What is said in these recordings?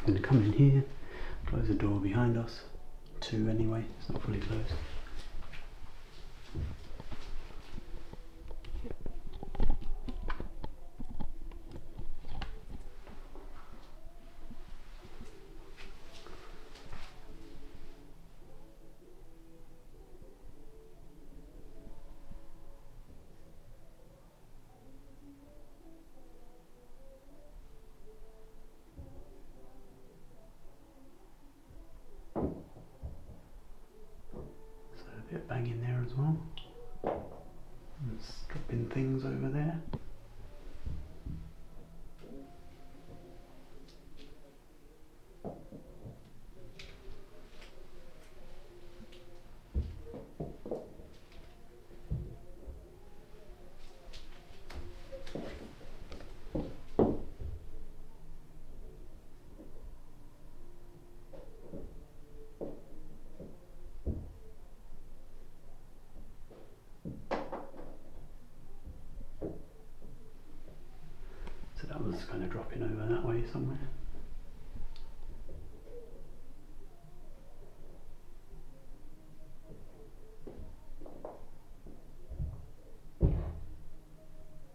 I'm going to come in here, close the door behind us. 2 anyway, it's not fully closed. A bit of banging there as well. Let's drop in things over there. So that was kind of dropping over that way somewhere.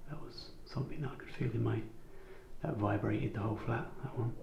That was something that I could feel in my, that vibrated the whole flat, that one.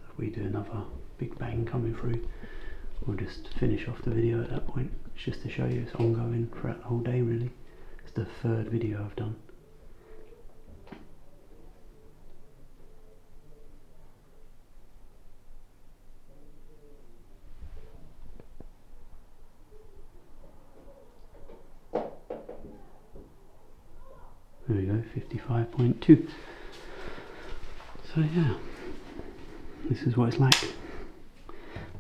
If we do another big bang coming through, we'll just finish off the video at that point. It's just to show you it's ongoing throughout the whole day really. It's the 3rd video I've done. There we go, 55.2. So yeah, this is what it's like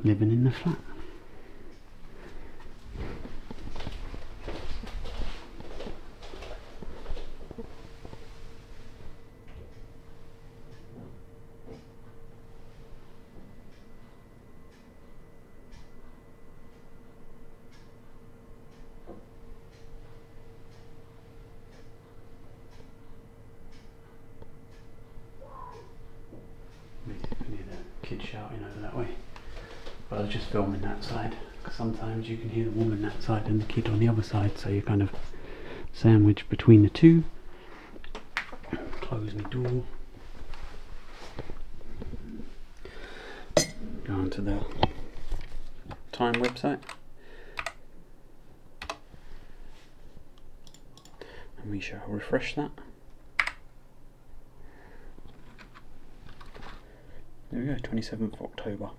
living in the flat. Basically the kid shouting over that way. But I was just filming that side, because sometimes you can hear the woman that side and the kid on the other side, so you're kind of sandwiched between the two. Close my door. Go on to the Time website. And we shall refresh that. There we go, 27th of October.